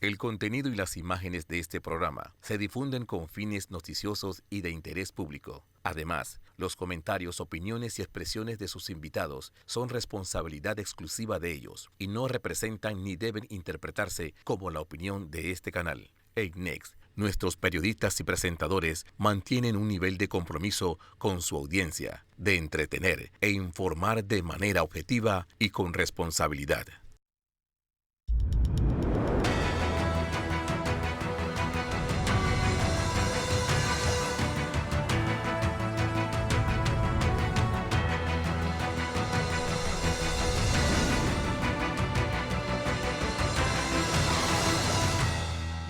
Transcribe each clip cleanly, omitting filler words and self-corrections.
El contenido y las imágenes de este programa se difunden con fines noticiosos y de interés público. Además, los comentarios, opiniones y expresiones de sus invitados son responsabilidad exclusiva de ellos y no representan ni deben interpretarse como la opinión de este canal. EICNEX, nuestros periodistas y presentadores mantienen un nivel de compromiso con su audiencia, de entretener e informar de manera objetiva y con responsabilidad.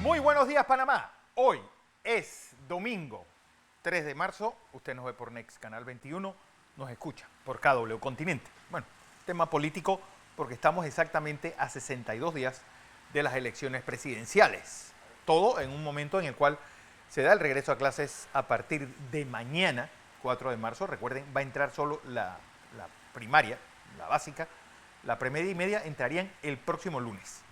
Muy buenos días, Panamá. Hoy es domingo 3 de marzo. Usted nos ve por Next Canal 21, nos escucha por KW Continente. Bueno, tema político porque estamos exactamente a 62 días de las elecciones presidenciales. Todo en un momento en el cual se da el regreso a clases a partir de mañana, 4 de marzo. Recuerden, va a entrar solo la primaria, la básica. La premedia y media entrarían el próximo lunes.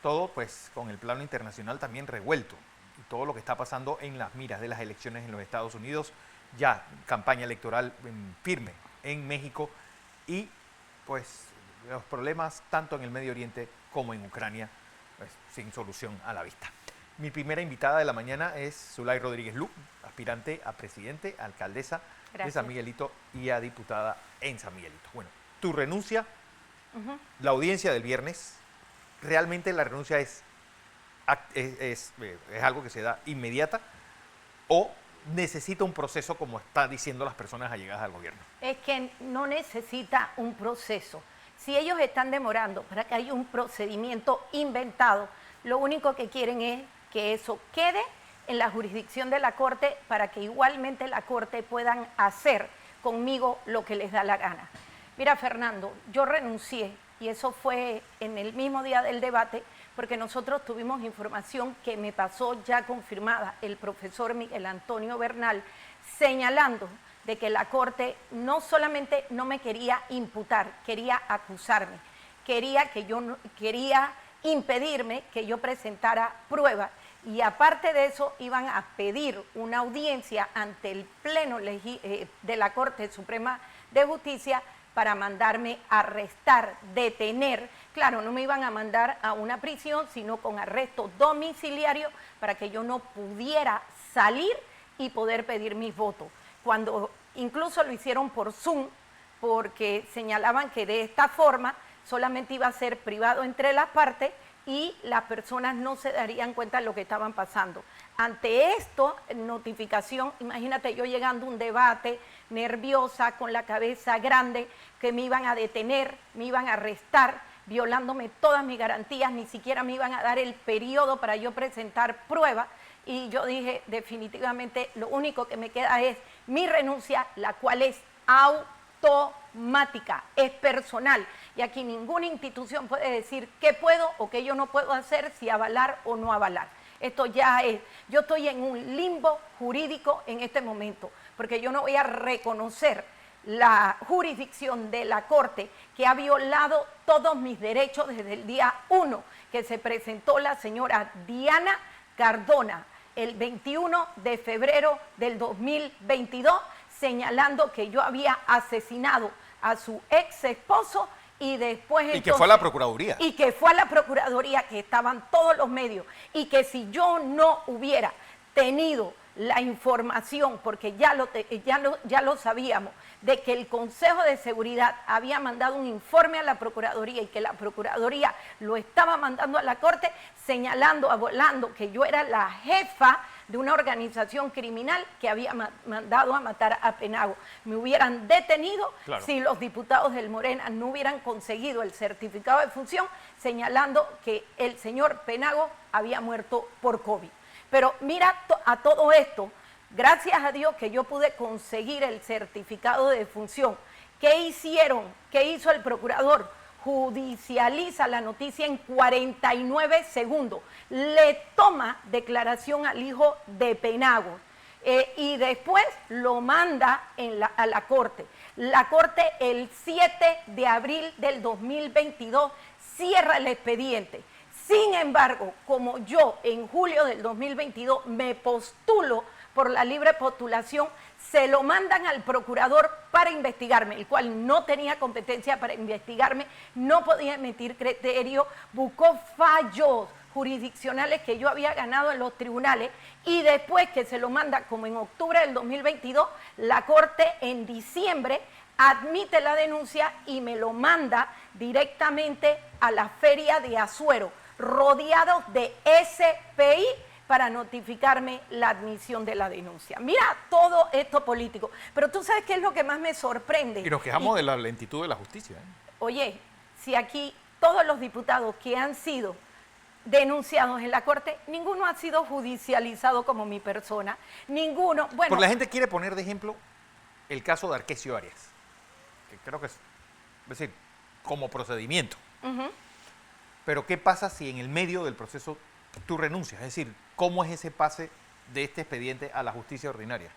Todo pues con el plano internacional también revuelto y todo lo que está pasando en las miras de las elecciones en los Estados Unidos, ya campaña electoral firme en México y pues los problemas tanto en el Medio Oriente como en Ucrania pues, sin solución a la vista. Mi primera invitada de la mañana es Zulay Rodríguez Lu, aspirante a presidente, alcaldesa de San Miguelito y a diputada en San Miguelito. Bueno, tu renuncia, la audiencia del viernes. ¿Realmente la renuncia es algo que se da inmediata o necesita un proceso como están diciendo las personas allegadas al gobierno? Es que no necesita un proceso. Si ellos están demorando para que haya un procedimiento inventado, lo único que quieren es que eso quede en la jurisdicción de la Corte para que igualmente la Corte puedan hacer conmigo lo que les da la gana. Mira, Fernando, yo renuncié. Y eso fue en el mismo día del debate, porque nosotros tuvimos información que me pasó ya confirmada el profesor Miguel Antonio Bernal, señalando de que la Corte no solamente no me quería imputar, quería acusarme, quería impedirme que yo presentara pruebas. Y aparte de eso, iban a pedir una audiencia ante el Pleno de la Corte Suprema de Justicia para mandarme arrestar, detener. Claro, no me iban a mandar a una prisión, sino con arresto domiciliario para que yo no pudiera salir y poder pedir mis votos. Cuando incluso lo hicieron por Zoom, porque señalaban que de esta forma solamente iba a ser privado entre las partes y las personas no se darían cuenta de lo que estaban pasando. Ante esto, notificación, imagínate yo llegando a un debate, nerviosa, con la cabeza grande, que me iban a detener, me iban a arrestar, violándome todas mis garantías, ni siquiera me iban a dar el periodo para yo presentar pruebas. Y yo dije, definitivamente, lo único que me queda es mi renuncia, la cual es automática, es personal. Y aquí ninguna institución puede decir qué puedo o qué yo no puedo hacer, si avalar o no avalar. Esto ya es, yo estoy en un limbo jurídico en este momento, porque yo no voy a reconocer la jurisdicción de la Corte que ha violado todos mis derechos desde el día 1 que se presentó la señora Diana Cardona, el 21 de febrero del 2022, señalando que yo había asesinado a su ex esposo. Y después entonces, que fue a la Procuraduría. Y que fue a la Procuraduría, que estaban todos los medios. Y que si yo no hubiera tenido la información, porque ya lo sabíamos, de que el Consejo de Seguridad había mandado un informe a la Procuraduría y que la Procuraduría lo estaba mandando a la Corte, señalando, avalando que yo era la jefa de una organización criminal que había mandado a matar a Penagos. Me hubieran detenido, claro, si los diputados del Morena no hubieran conseguido el certificado de función, señalando que el señor Penagos había muerto por COVID. Pero mira a todo esto, gracias a Dios que yo pude conseguir el certificado de defunción. ¿Qué hicieron? ¿Qué hizo el procurador? Judicializa la noticia en 49 segundos. Le toma declaración al hijo de Penagos y después lo manda a la Corte. La Corte el 7 de abril del 2022 cierra el expediente. Sin embargo, como yo en julio del 2022 me postulo por la libre postulación, se lo mandan al procurador para investigarme, el cual no tenía competencia para investigarme, no podía emitir criterio, buscó fallos jurisdiccionales que yo había ganado en los tribunales y después que se lo manda, como en octubre del 2022, la Corte en diciembre admite la denuncia y me lo manda directamente a la feria de Azuero, rodeados de SPI para notificarme la admisión de la denuncia. Mira todo esto político, pero tú sabes qué es lo que más me sorprende. Y nos quejamos de la lentitud de la justicia. Oye, si aquí todos los diputados que han sido denunciados en la Corte, ninguno ha sido judicializado como mi persona, ninguno, bueno... Porque la gente quiere poner de ejemplo el caso de Arquesio Arias, que creo que es decir, como procedimiento. Pero ¿qué pasa si en el medio del proceso tú renuncias? Es decir, ¿cómo es ese pase de este expediente a la justicia ordinaria?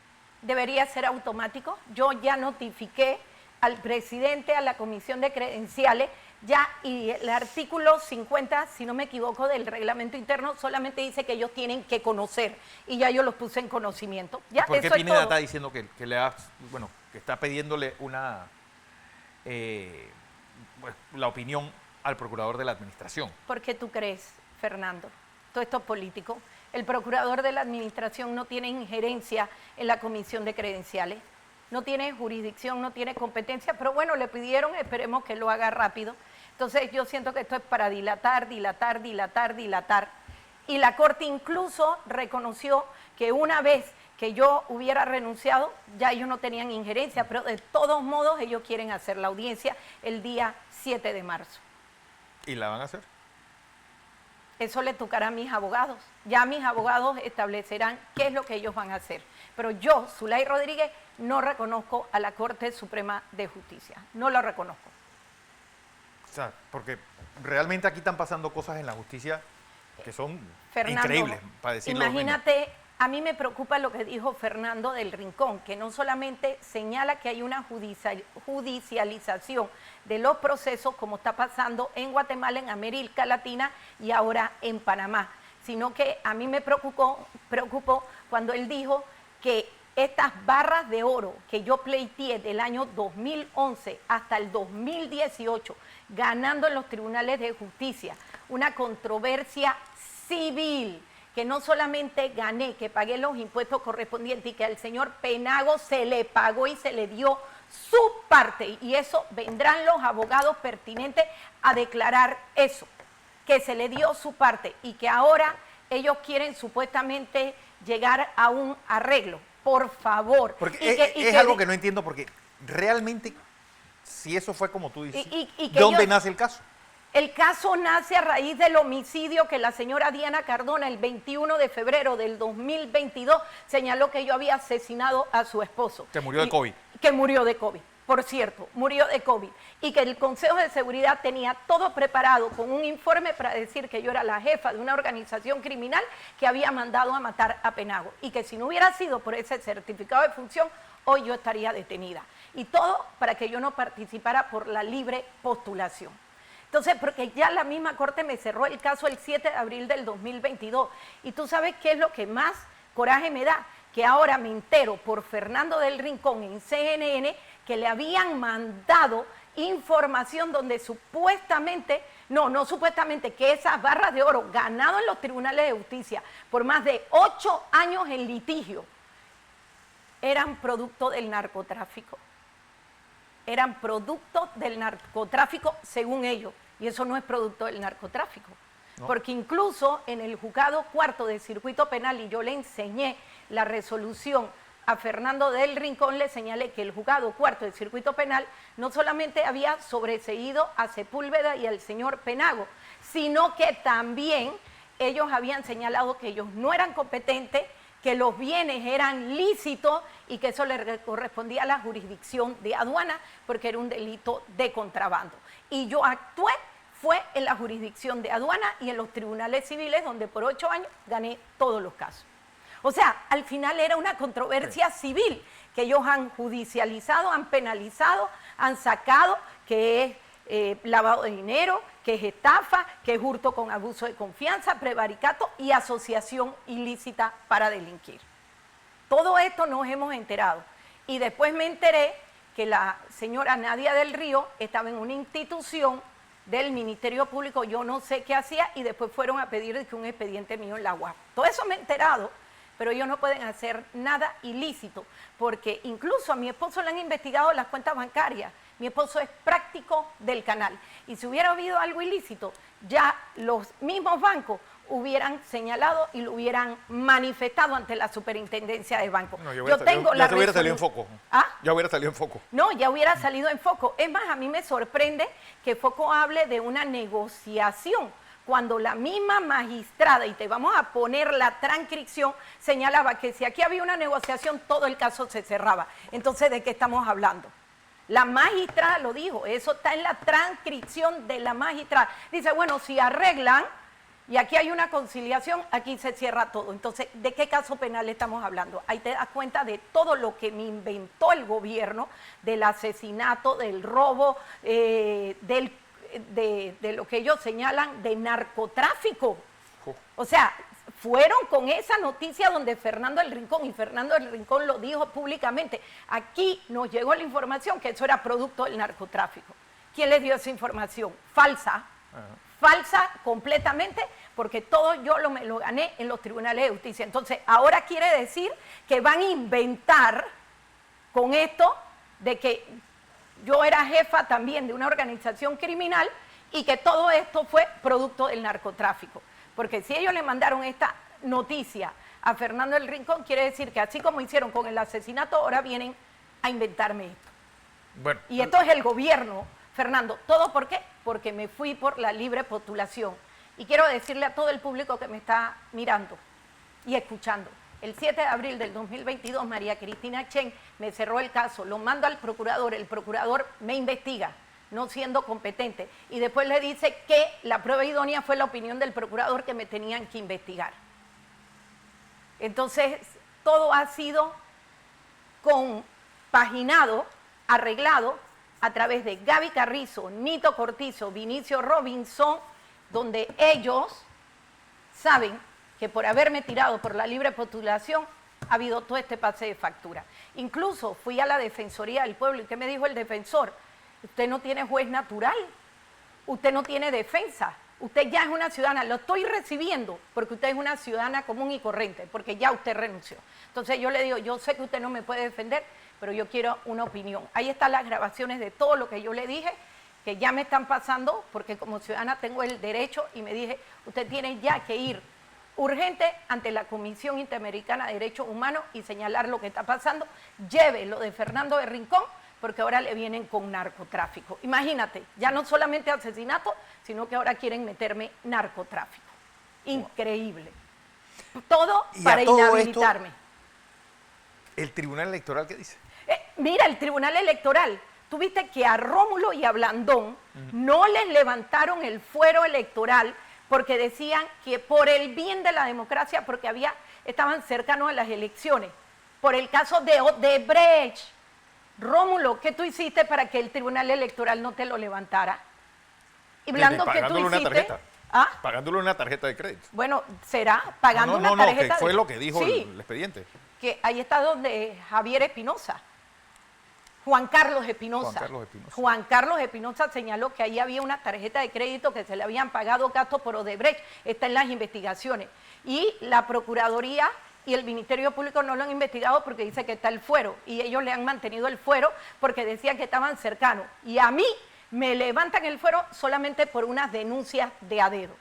Debería ser automático. Yo ya notifiqué al presidente, a la comisión de credenciales, ya, y el artículo 50, si no me equivoco, del reglamento interno, solamente dice que ellos tienen que conocer, y ya yo los puse en conocimiento. Ya, ¿Por qué eso es Pineda todo. está diciendo que que está pidiéndole una la opinión al procurador de la administración? ¿Por qué tú crees, Fernando? Todo esto es político. El procurador de la administración no tiene injerencia en la comisión de credenciales, no tiene jurisdicción, no tiene competencia, pero bueno, le pidieron, esperemos que lo haga rápido. Entonces yo siento que esto es para dilatar. Y la Corte incluso reconoció que una vez que yo hubiera renunciado, ya ellos no tenían injerencia, pero de todos modos ellos quieren hacer la audiencia el día 7 de marzo. ¿Y la van a hacer? Eso le tocará a mis abogados. Ya mis abogados establecerán qué es lo que ellos van a hacer. Pero yo, Zulay Rodríguez, no reconozco a la Corte Suprema de Justicia. No la reconozco. O sea, porque realmente aquí están pasando cosas en la justicia que son Fernando, increíbles, para decirlo menos. imagínate, a mí me preocupa lo que dijo Fernando del Rincón, que no solamente señala que hay una judicialización de los procesos, como está pasando en Guatemala, en América Latina y ahora en Panamá, sino que a mí me preocupó cuando él dijo que estas barras de oro que yo pleiteé del año 2011 hasta el 2018, ganando en los tribunales de justicia, una controversia civil, que no solamente gané, que pagué los impuestos correspondientes y que al señor Penagos se le pagó y se le dio su parte, y eso vendrán los abogados pertinentes a declarar eso, que se le dio su parte y que ahora ellos quieren supuestamente llegar a un arreglo. Por favor. Porque es algo que no entiendo, porque realmente, si eso fue como tú dices, ¿de dónde nace el caso? El caso nace a raíz del homicidio que la señora Diana Cardona el 21 de febrero del 2022 señaló que yo había asesinado a su esposo. Que murió de COVID. Que murió de COVID, por cierto, murió de COVID. Y que el Consejo de Seguridad tenía todo preparado con un informe para decir que yo era la jefa de una organización criminal que había mandado a matar a Penagos. Y que si no hubiera sido por ese certificado de función, hoy yo estaría detenida. Y todo para que yo no participara por la libre postulación. Entonces, porque ya la misma Corte me cerró el caso el 7 de abril del 2022. Y tú sabes qué es lo que más coraje me da, que ahora me entero por Fernando del Rincón en CNN que le habían mandado información donde supuestamente, no supuestamente, que esas barras de oro ganado en los tribunales de justicia por más de 8 años en litigio eran producto del narcotráfico. Eran producto del narcotráfico según ellos, y eso no es producto del narcotráfico. No. Porque incluso en el juzgado cuarto del circuito penal, y yo le enseñé la resolución a Fernando del Rincón, le señalé que el juzgado cuarto del circuito penal no solamente había sobreseído a Sepúlveda y al señor Penagos, sino que también ellos habían señalado que ellos no eran competentes, que los bienes eran lícitos y que eso le correspondía a la jurisdicción de aduana porque era un delito de contrabando. Y yo actué, fue en la jurisdicción de aduana y en los tribunales civiles donde por 8 años gané todos los casos. O sea, al final era una controversia civil que ellos han judicializado, han penalizado, han sacado, que es lavado de dinero, que es estafa, que es hurto con abuso de confianza, prevaricato y asociación ilícita para delinquir. Todo esto nos hemos enterado. Y después me enteré que la señora Nadia del Río estaba en una institución del Ministerio Público, yo no sé qué hacía, y después fueron a pedir que un expediente mío en la UAP. Todo eso me he enterado, pero ellos no pueden hacer nada ilícito, porque incluso a mi esposo le han investigado las cuentas bancarias. Mi esposo es práctico del canal. Y si hubiera habido algo ilícito, ya los mismos bancos hubieran señalado y lo hubieran manifestado ante la superintendencia de bancos. No, yo tengo la ya hubiera salido en foco. ¿Ah? Ya hubiera salido en foco. No, ya hubiera salido en foco. Es más, a mí me sorprende que Foco hable de una negociación, cuando la misma magistrada, y te vamos a poner la transcripción, señalaba que si aquí había una negociación, todo el caso se cerraba. Entonces, ¿de qué estamos hablando? La magistrada lo dijo, eso está en la transcripción de la magistrada. Dice, bueno, si arreglan y aquí hay una conciliación, aquí se cierra todo. Entonces, ¿de qué caso penal estamos hablando? Ahí te das cuenta de todo lo que me inventó el gobierno, del asesinato, del robo, de lo que ellos señalan de narcotráfico. O sea, fueron con esa noticia donde Fernando del Rincón, y Fernando del Rincón lo dijo públicamente, aquí nos llegó la información que eso era producto del narcotráfico. ¿Quién les dio esa información? Falsa. Falsa completamente, porque todo yo me lo gané en los tribunales de justicia. Entonces, ahora quiere decir que van a inventar con esto de que yo era jefa también de una organización criminal y que todo esto fue producto del narcotráfico. Porque si ellos le mandaron esta noticia a Fernando del Rincón, quiere decir que así como hicieron con el asesinato, ahora vienen a inventarme esto. Bueno, y esto es el gobierno, Fernando. ¿Todo por qué? Porque me fui por la libre postulación. Y quiero decirle a todo el público que me está mirando y escuchando, el 7 de abril del 2022, María Cristina Chen me cerró el caso, lo mando al procurador, el procurador me investiga, no siendo competente, y después le dice que la prueba idónea fue la opinión del procurador que me tenían que investigar. Entonces, todo ha sido compaginado, arreglado, a través de Gaby Carrizo, Nito Cortizo, Vinicio Robinson, donde ellos saben que por haberme tirado por la libre postulación ha habido todo este pase de factura. Incluso fui a la Defensoría del Pueblo, ¿y qué me dijo el defensor? Usted no tiene juez natural, usted no tiene defensa, usted ya es una ciudadana, lo estoy recibiendo porque usted es una ciudadana común y corriente, porque ya usted renunció. Entonces yo le digo, yo sé que usted no me puede defender, pero yo quiero una opinión. Ahí están las grabaciones de todo lo que yo le dije, que ya me están pasando, porque como ciudadana tengo el derecho, y me dije, usted tiene ya que ir urgente ante la Comisión Interamericana de Derechos Humanos y señalar lo que está pasando. Lleve lo de Fernando de Rincón, porque ahora le vienen con narcotráfico. Imagínate, ya no solamente asesinato, sino que ahora quieren meterme narcotráfico. Increíble. Todo para inhabilitarme. ¿El Tribunal Electoral qué dice? Mira, el Tribunal Electoral, tuviste que a Rómulo y a Blandón no les levantaron el fuero electoral porque decían que por el bien de la democracia, porque estaban cercanos a las elecciones, por el caso de Odebrecht. Rómulo, ¿qué tú hiciste para que el Tribunal Electoral no te lo levantara? Y Blandón, ¿qué tú hiciste? Una tarjeta. ¿Ah? Pagándole una tarjeta de crédito. Bueno, será pagando una tarjeta. Que fue lo que dijo el expediente. Que ahí está donde Javier Espinosa. Juan Carlos Espinosa. Juan Carlos Espinosa señaló que ahí había una tarjeta de crédito que se le habían pagado gastos por Odebrecht. Está en las investigaciones. Y la Procuraduría y el Ministerio Público no lo han investigado porque dice que está el fuero. Y ellos le han mantenido el fuero porque decían que estaban cercanos. Y a mí me levantan el fuero solamente por unas denuncias de a dedo.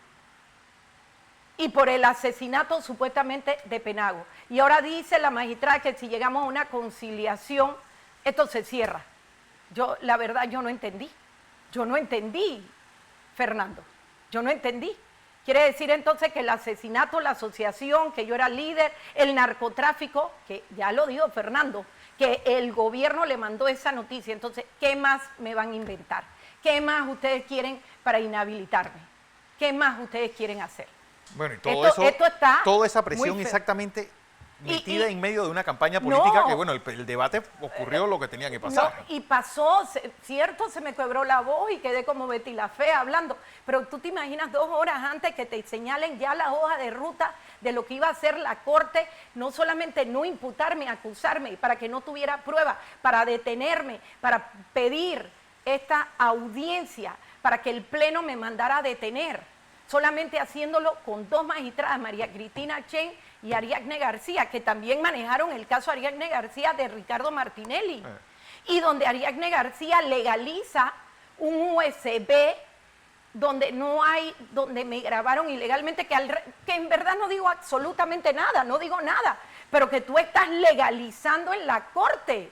Y por el asesinato supuestamente de Penagos. Y ahora dice la magistrada que si llegamos a una conciliación, esto se cierra. La verdad, yo no entendí. Yo no entendí, Fernando. Yo no entendí. Quiere decir entonces que el asesinato, la asociación, que yo era líder, el narcotráfico, que ya lo dijo Fernando, que el gobierno le mandó esa noticia. Entonces, ¿qué más me van a inventar? ¿Qué más ustedes quieren para inhabilitarme? ¿Qué más ustedes quieren hacer? Bueno, y todo eso, esto está toda esa presión exactamente, metida en medio de una campaña política No. que, bueno, el debate ocurrió lo que tenía que pasar. No, y pasó, cierto, se me quebró la voz y quedé como Betty la Fea hablando, pero tú te imaginas 2 horas antes que te señalen ya la hoja de ruta de lo que iba a hacer la Corte, no solamente no imputarme, acusarme, para que no tuviera prueba, para detenerme, para pedir esta audiencia, para que el Pleno me mandara a detener, solamente haciéndolo con 2 magistradas, María Cristina Chen y Ariadne García, que también manejaron el caso Ariadne García de Ricardo Martinelli, y donde Ariadne García legaliza un USB donde no hay, donde me grabaron ilegalmente, que en verdad no digo absolutamente nada, no digo nada, pero que tú estás legalizando en la Corte.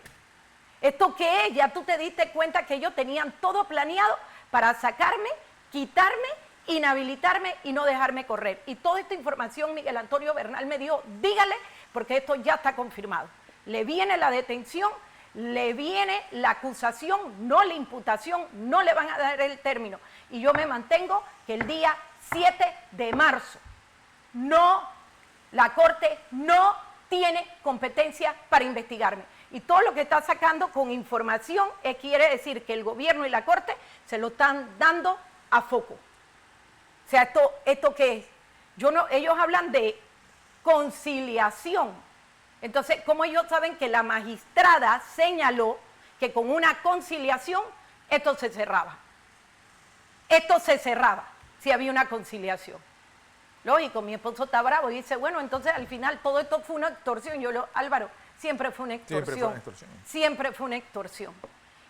¿Esto qué es? Ya tú te diste cuenta que ellos tenían todo planeado para sacarme, quitarme, inhabilitarme y no dejarme correr. Y toda esta información Miguel Antonio Bernal me dio, dígale, porque esto ya está confirmado. Le viene la detención, le viene la acusación, no la imputación, no le van a dar el término. Y yo me mantengo que el día 7 de marzo, la Corte no tiene competencia para investigarme. Y todo lo que está sacando con información quiere decir que el gobierno y la Corte se lo están dando a foco. O sea, ¿esto qué es? Ellos hablan de conciliación. Entonces, ¿cómo ellos saben que la magistrada señaló que con una conciliación esto se cerraba? Esto se cerraba si había una conciliación. Lógico, mi esposo está bravo y dice, bueno, entonces al final todo esto fue una extorsión. Álvaro, siempre fue una extorsión. Siempre fue una extorsión. Siempre fue una extorsión.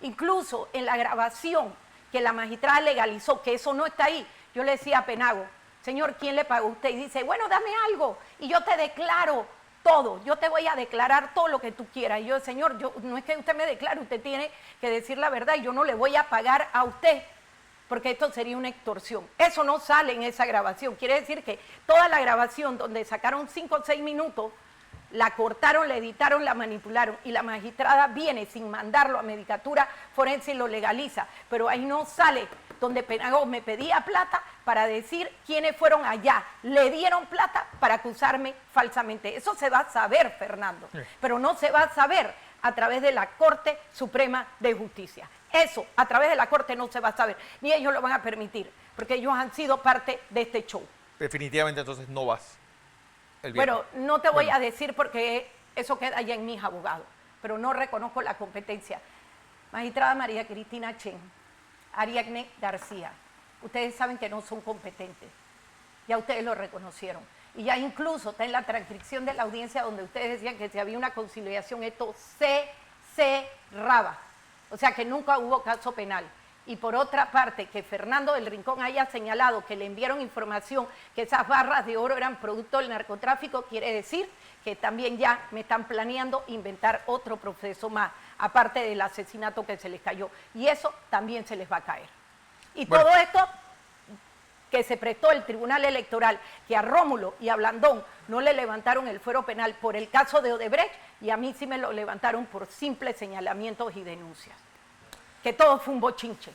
Incluso en la grabación que la magistrada legalizó, que eso no está ahí, yo le decía a Penagos, señor, ¿quién le pagó a usted? Y dice, bueno, dame algo y yo te declaro todo, yo te voy a declarar todo lo que tú quieras. Y yo, señor, no es que usted me declare, usted tiene que decir la verdad y yo no le voy a pagar a usted, porque esto sería una extorsión. Eso no sale en esa grabación. Quiere decir que toda la grabación donde sacaron 5 o 6 minutos, la cortaron, la editaron, la manipularon y la magistrada viene sin mandarlo a Medicatura Forense y lo legaliza. Pero ahí no sale donde Penagos me pedía plata para decir quiénes fueron allá. Le dieron plata para acusarme falsamente. Eso se va a saber, Fernando, pero no se va a saber a través de la Corte Suprema de Justicia. Eso, a través de la Corte no se va a saber, ni ellos lo van a permitir, porque ellos han sido parte de este show. Definitivamente entonces no vas el viernes. Bueno, no te voy a decir porque eso queda ya en mis abogados, pero no reconozco la competencia. Magistrada María Cristina Chen, Ariadne García, ustedes saben que no son competentes, ya ustedes lo reconocieron. Y ya incluso está en la transcripción de la audiencia donde ustedes decían que si había una conciliación esto se cerraba. O sea que nunca hubo caso penal. Y por otra parte, que Fernando del Rincón haya señalado que le enviaron información que esas barras de oro eran producto del narcotráfico, quiere decir que también ya me están planeando inventar otro proceso más, aparte del asesinato que se les cayó. Y eso también se les va a caer. Y bueno, todo esto que se prestó el Tribunal Electoral, que a Rómulo y a Blandón no le levantaron el fuero penal por el caso de Odebrecht, y a mí sí me lo levantaron por simples señalamientos y denuncias. Que todo fue un bochinche.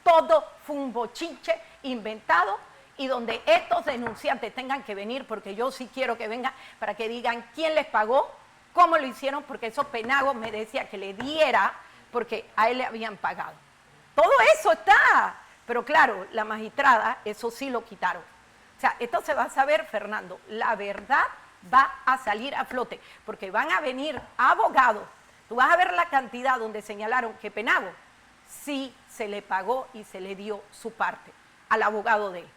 Todo fue un bochinche inventado y donde estos denunciantes tengan que venir, porque yo sí quiero que vengan para que digan quién les pagó, cómo lo hicieron, porque esos Penagos me decía que le diera porque a él le habían pagado. Todo eso está. Pero claro, la magistrada, eso sí lo quitaron. O sea, esto se va a saber, Fernando, la verdad va a salir a flote, porque van a venir abogados. Tú vas a ver la cantidad donde señalaron que Penagos sí se le pagó y se le dio su parte al abogado de él.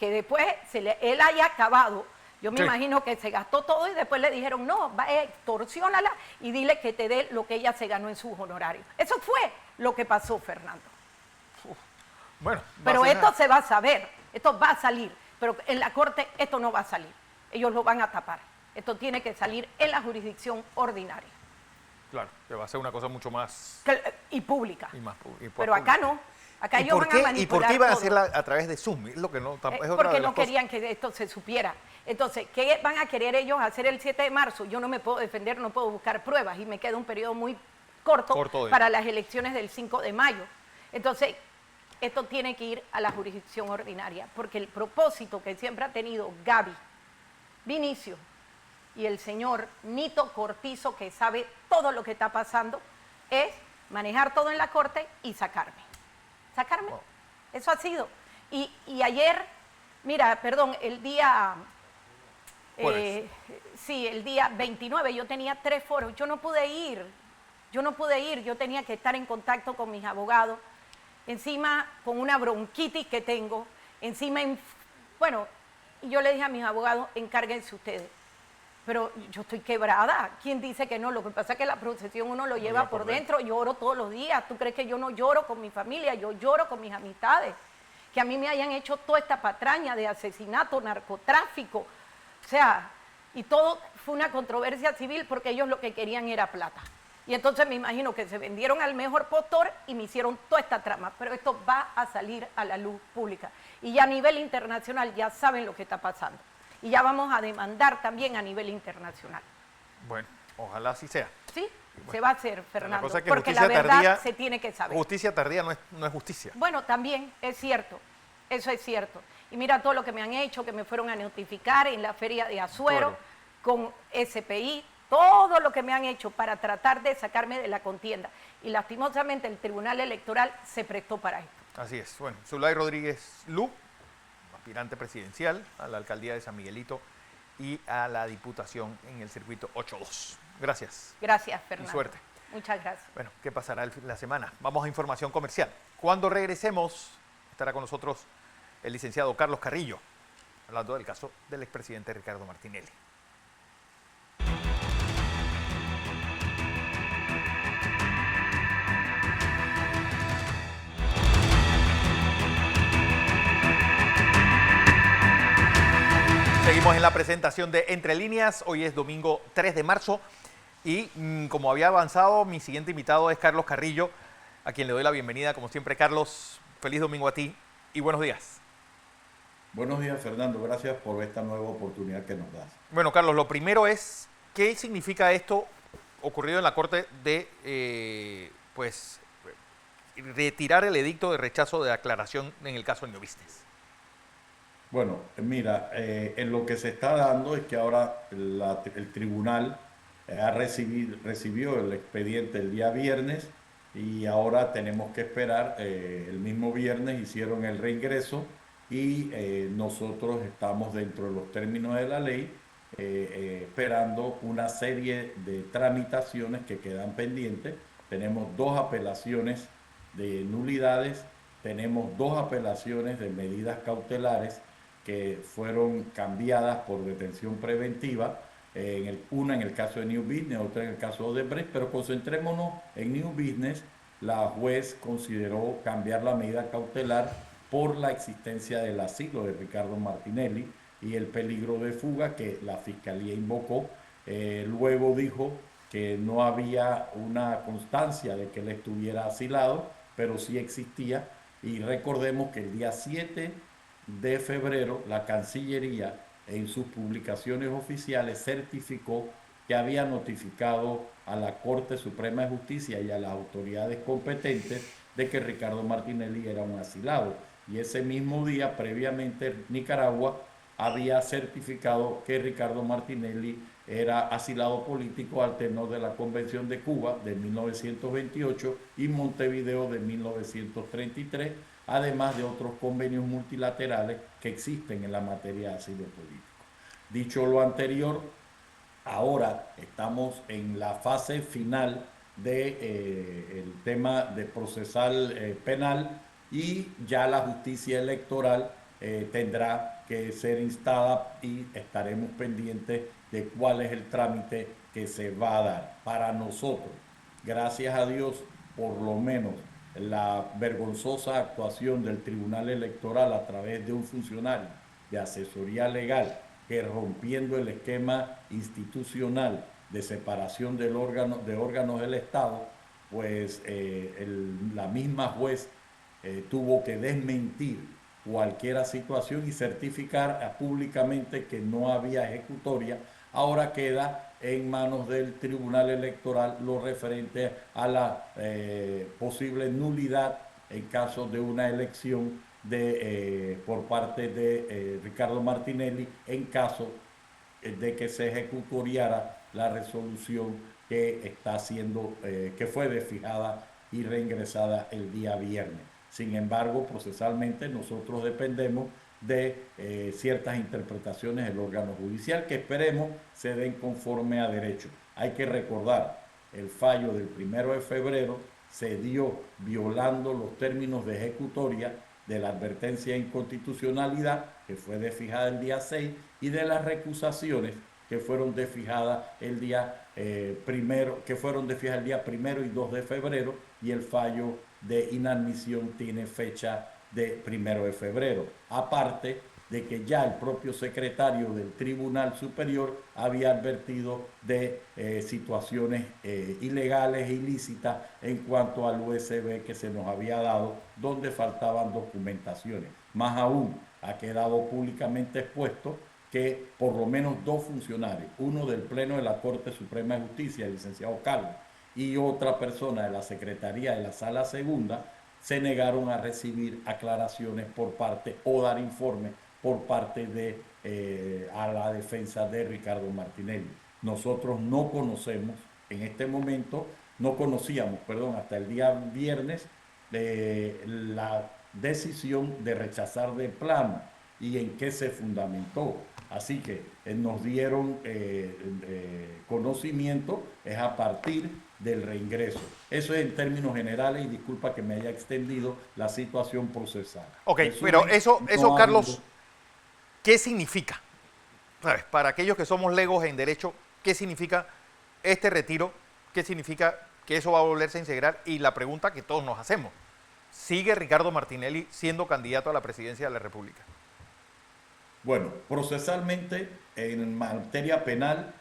Que después él haya acabado, yo me imagino que se gastó todo y después le dijeron, no, extorsiónala y dile que te dé lo que ella se ganó en sus honorarios. Eso fue lo que pasó, Fernando. Bueno, pero esto se va a saber, esto va a salir, pero en la Corte esto no va a salir, ellos lo van a tapar, esto tiene que salir en la jurisdicción ordinaria. Claro, que va a ser una cosa mucho más... Y pública, pero pública. Acá no, acá ellos van a manipular. ¿Y por qué iban a hacerla a través de Zoom? Es lo que no, es otra porque de las no cosas. querían que esto se supiera. Entonces, ¿qué van a querer ellos hacer el 7 de marzo? Yo no me puedo defender, no puedo buscar pruebas y me queda un periodo muy corto para las elecciones del 5 de mayo. Entonces, esto tiene que ir a la jurisdicción ordinaria, porque el propósito que siempre ha tenido Gaby, Vinicio y el señor Nito Cortizo, que sabe todo lo que está pasando, es manejar todo en la corte y sacarme. Sacarme. Wow. Eso ha sido. Y ayer, mira, perdón, el día... sí, el día 29 yo tenía 3 foros, yo no pude ir, yo tenía que estar en contacto con mis abogados, encima con una bronquitis que tengo, encima, bueno, y yo le dije a mis abogados, encárguense ustedes. Pero yo estoy quebrada. ¿Quién dice que no? Lo que pasa es que la procesión uno lo lleva por dentro. Lloro todos los días. ¿Tú crees que yo no lloro con mi familia? Yo lloro con mis amistades. Que a mí me hayan hecho toda esta patraña de asesinato, narcotráfico. O sea, y todo fue una controversia civil porque ellos lo que querían era plata. Y entonces me imagino que se vendieron al mejor postor y me hicieron toda esta trama. Pero esto va a salir a la luz pública. Y ya a nivel internacional ya saben lo que está pasando. Y ya vamos a demandar también a nivel internacional. Bueno, ojalá así sea. Sí, bueno, se va a hacer, Fernando, cosa es que porque la verdad tardía, se tiene que saber. Justicia tardía no es justicia. Bueno, también es cierto, eso es cierto. Y mira todo lo que me han hecho, que me fueron a notificar en la feria de Azuero, con SPI, todo lo que me han hecho para tratar de sacarme de la contienda. Y lastimosamente el Tribunal Electoral se prestó para esto. Así es. Bueno, Zulay Rodríguez Lu, aspirante presidencial a la alcaldía de San Miguelito y a la diputación en el circuito 8-2. Gracias. Gracias, Fernando. Y suerte. Muchas gracias. Bueno, ¿qué pasará la semana? Vamos a información comercial. Cuando regresemos, estará con nosotros el licenciado Carlos Carrillo, hablando del caso del expresidente Ricardo Martinelli. Seguimos en la presentación de Entre Líneas. Hoy es domingo 3 de marzo y como había avanzado, mi siguiente invitado es Carlos Carrillo, a quien le doy la bienvenida. Como siempre, Carlos, feliz domingo a ti y buenos días. Buenos días, Fernando. Gracias por esta nueva oportunidad que nos das. Bueno, Carlos, lo primero es, ¿qué significa esto ocurrido en la Corte de retirar el edicto de rechazo de aclaración en el caso de New Business? Bueno, mira, en lo que se está dando es que ahora el tribunal recibió el expediente el día viernes y ahora tenemos que esperar. El mismo viernes hicieron el reingreso y nosotros estamos dentro de los términos de la ley esperando una serie de tramitaciones que quedan pendientes. Tenemos 2 apelaciones de nulidades, tenemos 2 apelaciones de medidas cautelares que fueron cambiadas por detención preventiva, una en el caso de New Business, otra en el caso de Odebrecht, pero concentrémonos en New Business. La juez consideró cambiar la medida cautelar por la existencia del asilo de Ricardo Martinelli y el peligro de fuga que la Fiscalía invocó. Luego dijo que no había una constancia de que él estuviera asilado, pero sí existía. Y recordemos que el día 7 de febrero la Cancillería en sus publicaciones oficiales certificó que había notificado a la Corte Suprema de Justicia y a las autoridades competentes de que Ricardo Martinelli era un asilado. Y ese mismo día, previamente, Nicaragua había certificado que Ricardo Martinelli era asilado político al tenor de la Convención de Cuba de 1928 y Montevideo de 1933, además de otros convenios multilaterales que existen en la materia de asilo político. Dicho lo anterior, ahora estamos en la fase final del tema de procesal penal y ya la justicia electoral tendrá que ser instada y estaremos pendientes de cuál es el trámite que se va a dar. Para nosotros, gracias a Dios, por lo menos la vergonzosa actuación del Tribunal Electoral a través de un funcionario de asesoría legal que, rompiendo el esquema institucional de separación de órganos del Estado, pues la misma juez tuvo que desmentir cualquier situación y certificar públicamente que no había ejecutoria. Ahora queda en manos del Tribunal Electoral lo referente a la posible nulidad en caso de una elección por parte de Ricardo Martinelli, en caso de que se ejecutoriara la resolución que está siendo, que fue desfijada y reingresada el día viernes. Sin embargo, procesalmente nosotros dependemos de ciertas interpretaciones del órgano judicial que esperemos se den conforme a derecho. Hay que recordar, el fallo del 1 de febrero se dio violando los términos de ejecutoria de la advertencia de inconstitucionalidad, que fue desfijada el día 6, y de las recusaciones que fueron desfijadas el día primero, que fueron desfijadas el día 1 y 2 de febrero, y el fallo de inadmisión tiene fecha de 1 de febrero. Aparte de que ya el propio secretario del Tribunal Superior había advertido de situaciones ilegales e ilícitas en cuanto al USB que se nos había dado, donde faltaban documentaciones. Más aún, ha quedado públicamente expuesto que por lo menos 2 funcionarios, uno del Pleno de la Corte Suprema de Justicia, el licenciado Carlos, y otra persona de la Secretaría de la Sala Segunda, se negaron a recibir aclaraciones por parte o dar informes por parte de a la defensa de Ricardo Martinelli. Nosotros no conocemos, en este momento, no conocíamos, perdón, hasta el día viernes, la decisión de rechazar de plano y en qué se fundamentó. Así que nos dieron conocimiento es a partir del reingreso. Eso es en términos generales y disculpa que me haya extendido la situación procesal. Ok, Resumen, pero eso no Carlos, ¿qué significa? ¿Sabes? Para aquellos que somos legos en derecho, ¿qué significa este retiro? ¿Qué significa que eso va a volverse a integrar? Y la pregunta que todos nos hacemos, ¿sigue Ricardo Martinelli siendo candidato a la presidencia de la República? Bueno, procesalmente, en materia penal,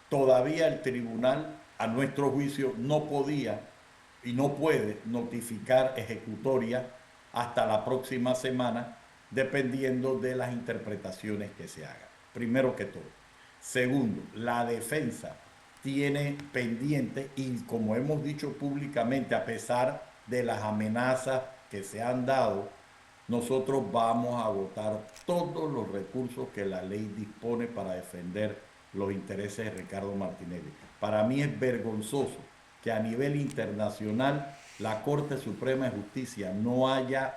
todavía el tribunal, a nuestro juicio, no podía y no puede notificar ejecutoria hasta la próxima semana, dependiendo de las interpretaciones que se hagan. Primero que todo. Segundo, la defensa tiene pendiente, y como hemos dicho públicamente, a pesar de las amenazas que se han dado, nosotros vamos a agotar todos los recursos que la ley dispone para defender los intereses de Ricardo Martinelli. Para mí es vergonzoso que a nivel internacional la Corte Suprema de Justicia no haya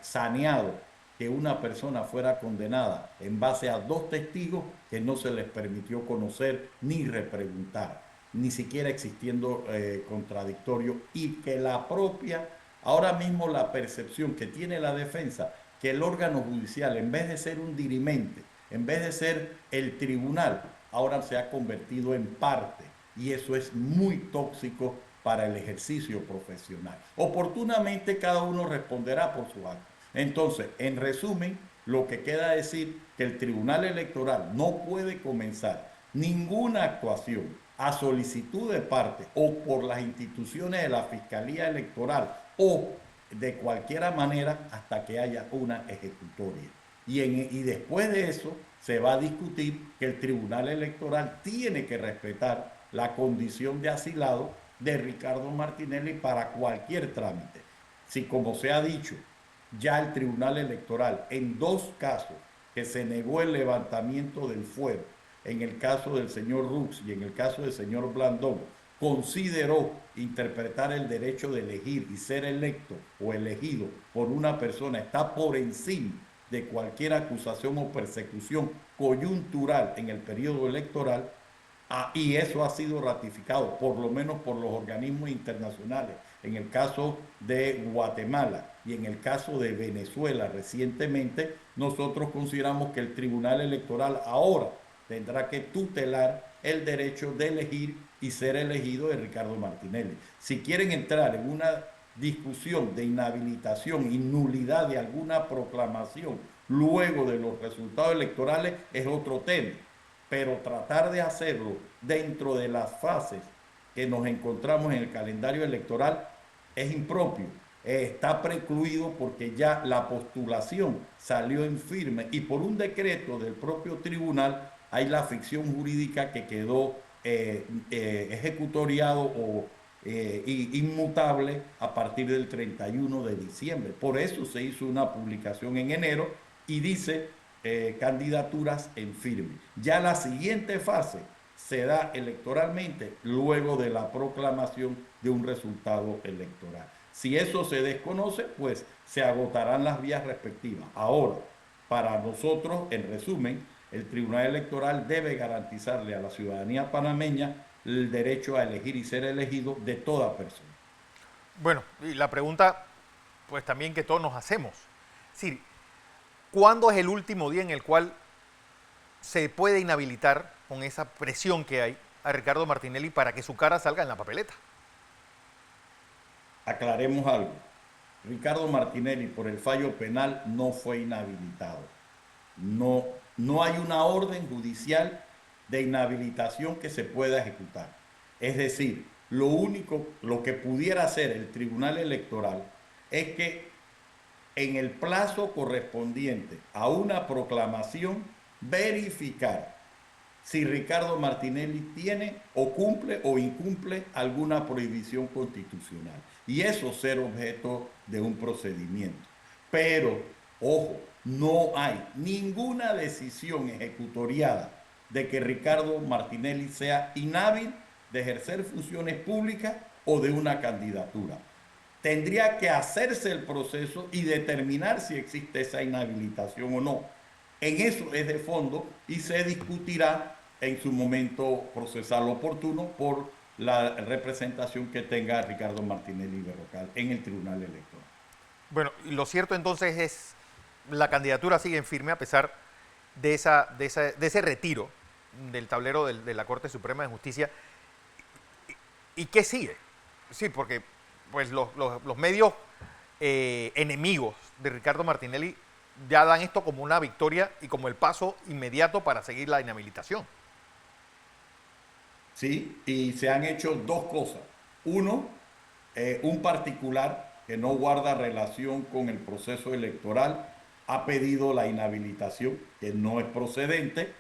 saneado que una persona fuera condenada en base a 2 testigos que no se les permitió conocer ni repreguntar, ni siquiera existiendo contradictorio, y que la propia, ahora mismo la percepción que tiene la defensa, que el órgano judicial, en vez de ser un dirimente, en vez de ser el tribunal, ahora se ha convertido en parte, y eso es muy tóxico para el ejercicio profesional. Oportunamente cada uno responderá por su acto. Entonces, en resumen, lo que queda decir que el Tribunal Electoral no puede comenzar ninguna actuación a solicitud de parte o por las instituciones de la Fiscalía Electoral o de cualquier manera hasta que haya una ejecutoria. Y después de eso se va a discutir que el Tribunal Electoral tiene que respetar la condición de asilado de Ricardo Martinelli para cualquier trámite. Si, como se ha dicho, ya el Tribunal Electoral en 2 casos que se negó el levantamiento del fuero, en el caso del señor Rux y en el caso del señor Blandón, consideró interpretar el derecho de elegir y ser electo o elegido por una persona está por encima de cualquier acusación o persecución coyuntural en el periodo electoral, y eso ha sido ratificado por lo menos por los organismos internacionales, en el caso de Guatemala y en el caso de Venezuela recientemente. Nosotros consideramos que el Tribunal Electoral ahora tendrá que tutelar el derecho de elegir y ser elegido de Ricardo Martinelli. Si quieren entrar en una discusión de inhabilitación y nulidad de alguna proclamación luego de los resultados electorales es otro tema, pero tratar de hacerlo dentro de las fases que nos encontramos en el calendario electoral es impropio. Está precluido porque ya la postulación salió en firme y por un decreto del propio tribunal hay la ficción jurídica que quedó ejecutoriado o inmutable a partir del 31 de diciembre. Por eso se hizo una publicación en enero y dice candidaturas en firme. Ya la siguiente fase se da electoralmente luego de la proclamación de un resultado electoral. Si eso se desconoce, pues se agotarán las vías respectivas. Ahora, para nosotros, en resumen, el Tribunal Electoral debe garantizarle a la ciudadanía panameña el derecho a elegir y ser elegido de toda persona. Bueno, y la pregunta, pues también que todos nos hacemos. Es decir, ¿cuándo es el último día en el cual se puede inhabilitar, con esa presión que hay, a Ricardo Martinelli para que su cara salga en la papeleta? Aclaremos algo. Ricardo Martinelli, por el fallo penal, no fue inhabilitado. No hay una orden judicial de inhabilitación que se pueda ejecutar. Es decir, lo que pudiera hacer el Tribunal Electoral es que en el plazo correspondiente a una proclamación verificar si Ricardo Martinelli tiene o cumple o incumple alguna prohibición constitucional. Y eso ser objeto de un procedimiento. Pero, ojo, no hay ninguna decisión ejecutoriada de que Ricardo Martinelli sea inhábil de ejercer funciones públicas o de una candidatura. Tendría que hacerse el proceso y determinar si existe esa inhabilitación o no. En eso es de fondo y se discutirá en su momento procesal oportuno por la representación que tenga Ricardo Martinelli Berrocal en el Tribunal Electoral. Bueno, y lo cierto entonces es, la candidatura sigue en firme a pesar de ese retiro del tablero de la Corte Suprema de Justicia. ¿Y qué sigue? Sí, porque pues los medios enemigos de Ricardo Martinelli ya dan esto como una victoria y como el paso inmediato para seguir la inhabilitación. Sí, y se han hecho dos cosas. Uno, un particular que no guarda relación con el proceso electoral ha pedido la inhabilitación, que no es procedente,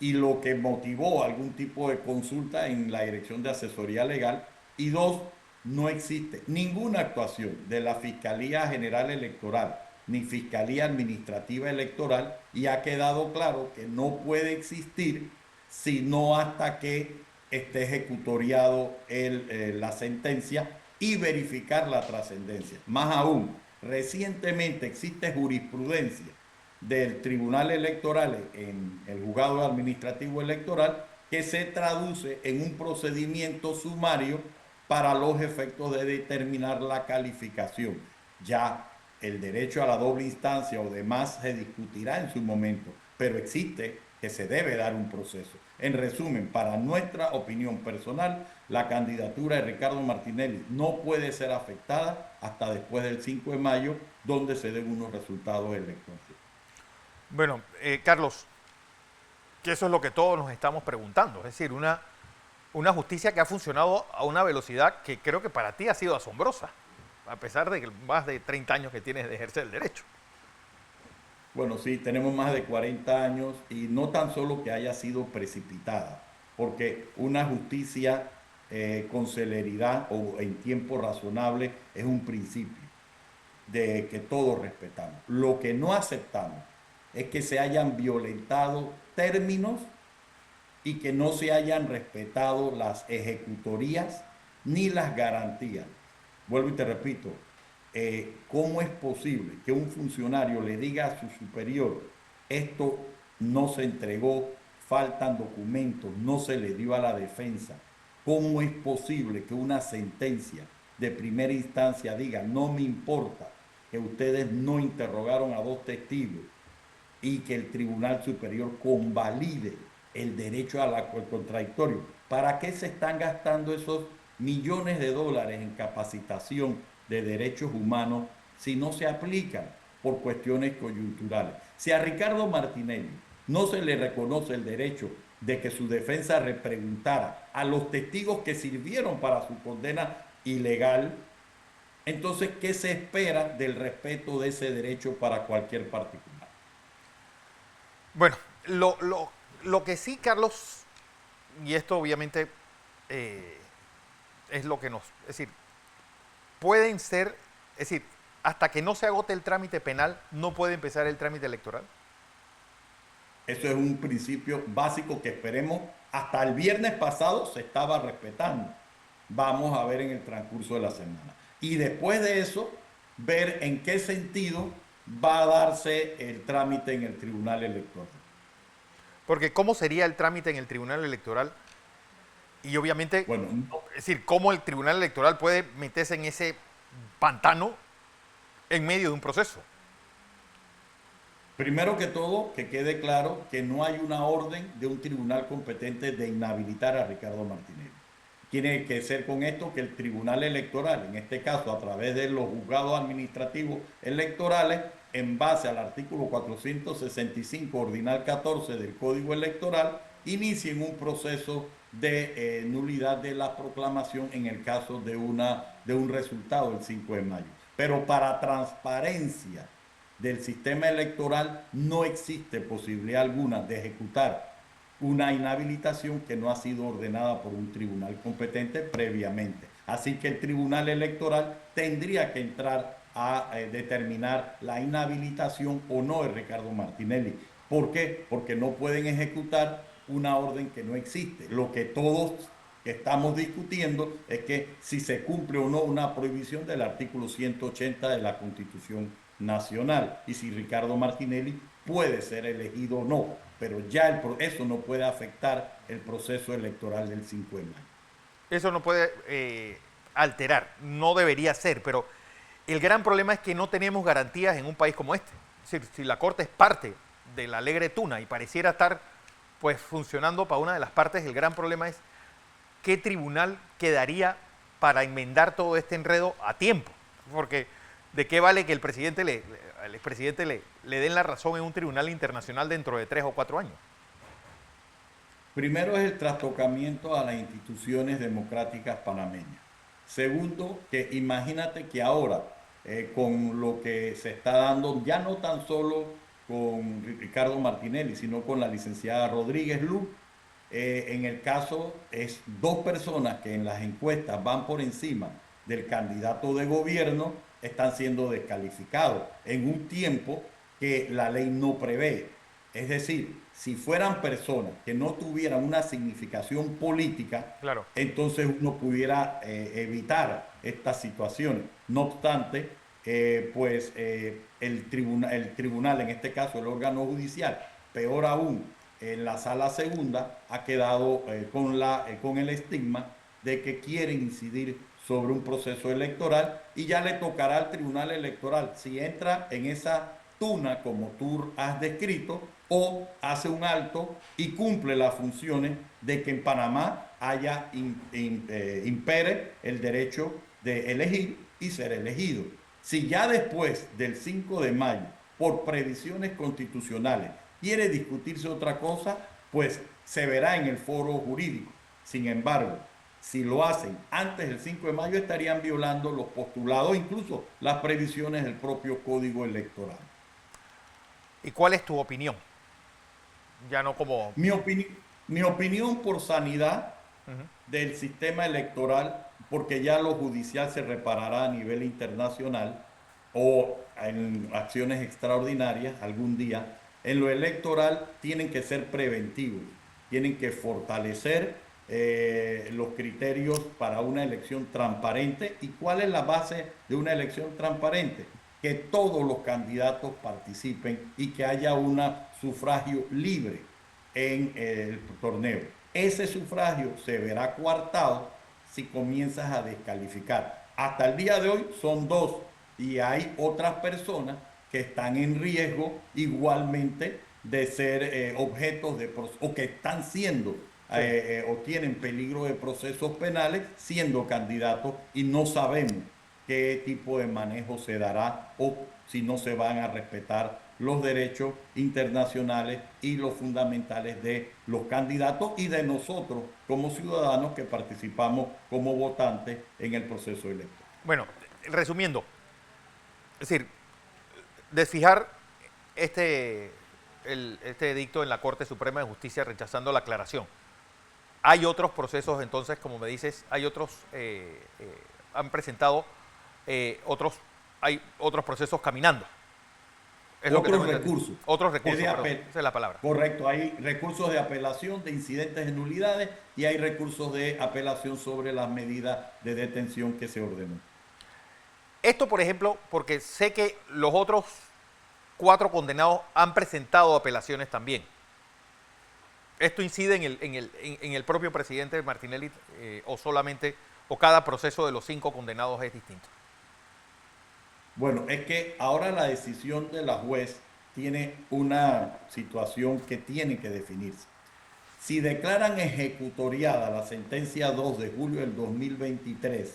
y lo que motivó algún tipo de consulta en la Dirección de Asesoría Legal. Y dos, no existe ninguna actuación de la Fiscalía General Electoral ni Fiscalía Administrativa Electoral, y ha quedado claro que no puede existir sino hasta que esté ejecutoriado la sentencia y verificar la trascendencia. Más aún, recientemente existe jurisprudencia del Tribunal Electoral en el Juzgado Administrativo Electoral que se traduce en un procedimiento sumario para los efectos de determinar la calificación. Ya el derecho a la doble instancia o demás se discutirá en su momento, pero existe que se debe dar un proceso. En resumen, para nuestra opinión personal, la candidatura de Ricardo Martinelli no puede ser afectada hasta después del 5 de mayo, donde se den unos resultados electorales. Bueno, Carlos, que eso es lo que todos nos estamos preguntando, es decir, una justicia que ha funcionado a una velocidad que creo que para ti ha sido asombrosa, a pesar de que más de 30 años que tienes de ejercer el derecho. Bueno, sí, tenemos más de 40 años y no tan solo que haya sido precipitada, porque una justicia con celeridad o en tiempo razonable es un principio de que todos respetamos. Lo que no aceptamos es que se hayan violentado términos y que no se hayan respetado las ejecutorías ni las garantías. Vuelvo y te repito, ¿cómo es posible que un funcionario le diga a su superior, esto no se entregó, faltan documentos, no se le dio a la defensa? ¿Cómo es posible que una sentencia de primera instancia diga, no me importa que ustedes no interrogaron a dos testigos, y que el Tribunal Superior convalide el derecho al contradictorio? ¿Para qué se están gastando esos millones de dólares en capacitación de derechos humanos si no se aplican por cuestiones coyunturales? Si a Ricardo Martinelli no se le reconoce el derecho de que su defensa repreguntara a los testigos que sirvieron para su condena ilegal, entonces, ¿qué se espera del respeto de ese derecho para cualquier particular? Bueno, lo que sí, Carlos, y esto obviamente es lo que es decir, pueden ser, es decir, hasta que no se agote el trámite penal, no puede empezar el trámite electoral. Eso es un principio básico que esperemos, hasta el viernes pasado se estaba respetando. Vamos a ver en el transcurso de la semana. Y después de eso, ver en qué sentido va a darse el trámite en el Tribunal Electoral. Porque ¿cómo sería el trámite en el Tribunal Electoral? Y obviamente, Bueno, es decir, ¿cómo el Tribunal Electoral puede meterse en ese pantano en medio de un proceso? primero que todo, que quede claro que no hay una orden de un tribunal competente de inhabilitar a Ricardo Martinelli. Tiene que ser con esto que el Tribunal Electoral, en este caso a través de los juzgados administrativos electorales, en base al artículo 465 ordinal 14 del Código Electoral, inicien un proceso de nulidad de la proclamación en el caso de un resultado el 5 de mayo. Pero para transparencia del sistema electoral no existe posibilidad alguna de ejecutar una inhabilitación que no ha sido ordenada por un tribunal competente previamente. Así que el Tribunal Electoral tendría que entrar a determinar la inhabilitación o no de Ricardo Martinelli. ¿Por qué? Porque no pueden ejecutar una orden que no existe. Lo que todos estamos discutiendo es que si se cumple o no una prohibición del artículo 180 de la Constitución Nacional y si Ricardo Martinelli puede ser elegido o no, pero ya eso no puede afectar el proceso electoral del 5 de mayo. Eso no puede alterar, no debería ser, pero el gran problema es que no tenemos garantías en un país como este. Es decir, si la Corte es parte de la alegre tuna y pareciera estar pues funcionando para una de las partes, el gran problema es qué tribunal quedaría para enmendar todo este enredo a tiempo. Porque ¿de qué vale que el expresidente le den la razón en un tribunal internacional dentro de 3 o 4 años? Primero es el trastocamiento a las instituciones democráticas panameñas. Segundo, que imagínate que ahora, con lo que se está dando, ya no tan solo con Ricardo Martinelli, sino con la licenciada Rodríguez Luz, en el caso es 2 personas que en las encuestas van por encima del candidato de gobierno, están siendo descalificados en un tiempo que la ley no prevé. Es decir, si fueran personas que no tuvieran una significación política, claro, entonces uno pudiera evitar estas situaciones. No obstante, el tribunal, en este caso el órgano judicial, peor aún, en la sala segunda, ha quedado con el estigma de que quieren incidir sobre un proceso electoral y ya le tocará al Tribunal Electoral si entra en esa tuna como tú has descrito o hace un alto y cumple las funciones de que en Panamá impere el derecho de elegir y ser elegido. Si ya después del 5 de mayo, por previsiones constitucionales, quiere discutirse otra cosa, pues se verá en el foro jurídico. Sin embargo, si lo hacen antes del 5 de mayo, estarían violando los postulados, incluso las previsiones del propio Código Electoral. ¿Y cuál es tu opinión? Ya no como... Mi opinión por sanidad del sistema electoral, porque ya lo judicial se reparará a nivel internacional o en acciones extraordinarias algún día. En lo electoral tienen que ser preventivos, tienen que fortalecer los criterios para una elección transparente. ¿Y cuál es la base de una elección transparente? Que todos los candidatos participen y que haya un sufragio libre en el torneo. Ese sufragio se verá coartado si comienzas a descalificar. Hasta el día de hoy son 2 y hay otras personas que están en riesgo igualmente de ser objetos de o que están siendo o tienen peligro de procesos penales siendo candidatos y no sabemos qué tipo de manejo se dará o si no se van a respetar los derechos internacionales y los fundamentales de los candidatos y de nosotros como ciudadanos que participamos como votantes en el proceso electoral. Bueno, resumiendo, es decir, desfijar este edicto en la Corte Suprema de Justicia rechazando la aclaración. Hay otros procesos, entonces, como me dices, hay otros, han presentado hay otros procesos caminando. Es lo que otros tengo entendido. recursos. Otros Es recursos, de perdón, esa es la palabra. Correcto, hay recursos de apelación de incidentes de nulidades y hay recursos de apelación sobre las medidas de detención que se ordenó. Esto, por ejemplo, porque sé que los otros 4 condenados han presentado apelaciones también. ¿Esto incide en el propio presidente Martinelli o solamente, o cada proceso de los 5 condenados es distinto? Bueno, es que ahora la decisión de la juez tiene una situación que tiene que definirse. Si declaran ejecutoriada la sentencia 2 de julio del 2023,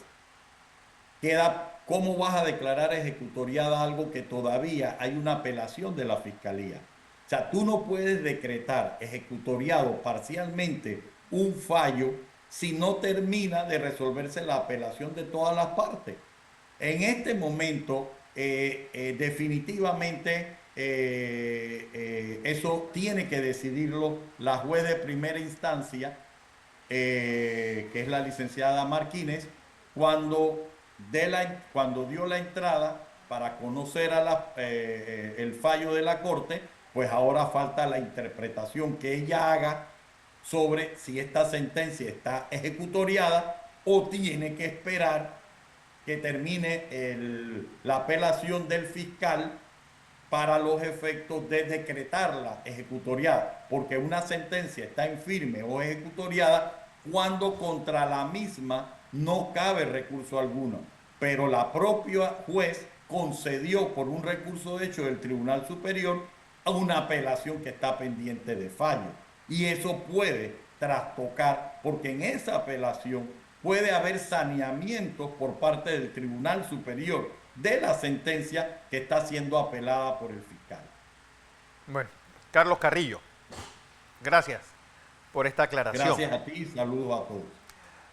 ¿cómo vas a declarar ejecutoriada algo que todavía hay una apelación de la Fiscalía? O sea, tú no puedes decretar ejecutoriado parcialmente un fallo si no termina de resolverse la apelación de todas las partes. En este momento, definitivamente, eso tiene que decidirlo la juez de primera instancia, que es la licenciada Martínez, cuando dio la entrada para conocer el fallo de la Corte, pues ahora falta la interpretación que ella haga sobre si esta sentencia está ejecutoriada o tiene que esperar que termine la apelación del fiscal para los efectos de decretarla ejecutoriada, porque una sentencia está en firme o ejecutoriada cuando contra la misma no cabe recurso alguno, pero la propia juez concedió por un recurso de hecho del Tribunal Superior a una apelación que está pendiente de fallo. Y eso puede trastocar, porque en esa apelación puede haber saneamientos por parte del Tribunal Superior de la sentencia que está siendo apelada por el fiscal. Bueno, Carlos Carrillo, gracias por esta aclaración. Gracias a ti y saludos a todos.